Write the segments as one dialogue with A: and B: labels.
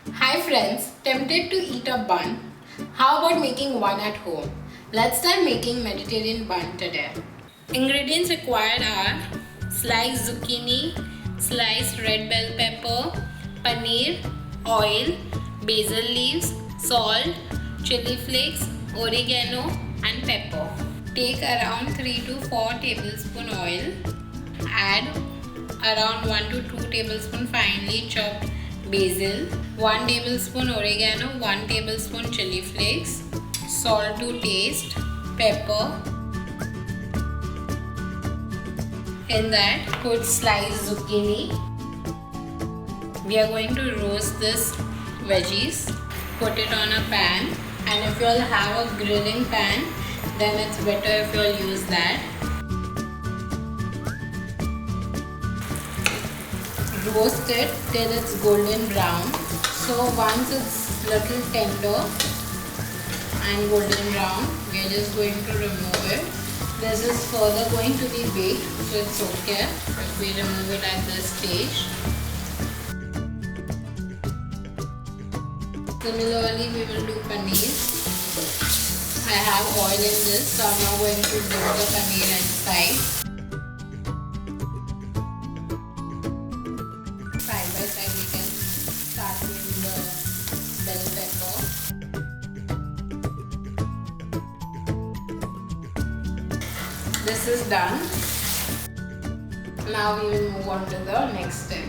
A: Hi friends, tempted to eat a bun? How about making one at home? Let's start making Mediterranean bun today. Ingredients required are sliced zucchini, sliced red bell pepper, paneer, oil, basil leaves, salt, chilli flakes, oregano and pepper. Take around 3 to 4 tablespoon oil. Add around 1 to 2 tablespoon finely chopped basil, 1 tablespoon oregano, 1 tablespoon chilli flakes, salt to taste, pepper. In that, put sliced zucchini. We are going to roast this veggies. Put it on a pan, and if you all have a grilling pan, then it's better if you all use that. Roast it till it's golden brown. So once it's little tender and golden brown, we are just going to remove it. This is further going to be baked, so it's okay if we remove it at this stage. Similarly, we will do paneer. I have oil in this, so I'm now going to dip the paneer inside. Side by side, we can start with the bell pepper. This is done. Now we will move on to the next step.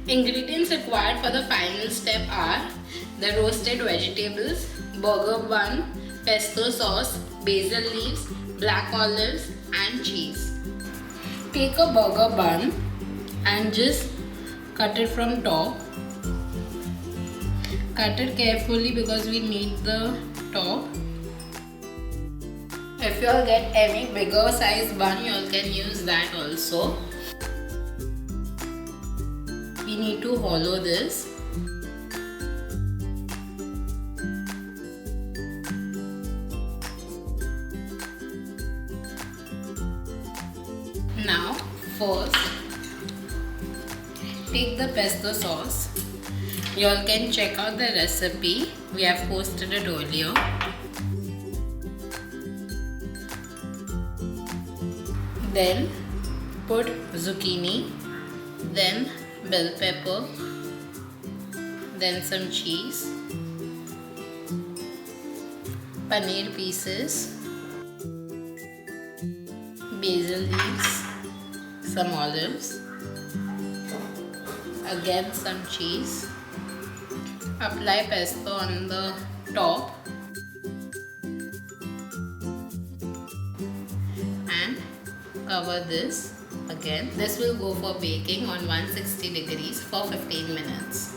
A: Ingredients required for the final step are the roasted vegetables, burger bun, pesto sauce, basil leaves, black olives and cheese. Take a burger bun and just cut it from top. Cut it carefully because we need the top. If you all get any bigger size bun, you all can use that also. We need to hollow this. Now, first, take the pesto sauce. You all can check out the recipe. We have posted it earlier. Then put zucchini, then bell pepper, then some cheese, paneer pieces, basil leaves, some olives, again some cheese. Apply pesto on the top and cover this again. This will go for baking on 160 degrees for 15 minutes.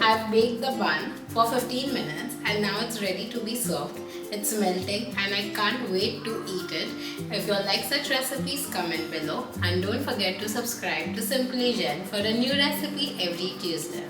A: I've baked the bun for 15 minutes and now it's ready to be served. It's melting and I can't wait to eat it. If you all like such recipes, comment below and don't forget to subscribe to Simply Jain for a new recipe every Tuesday.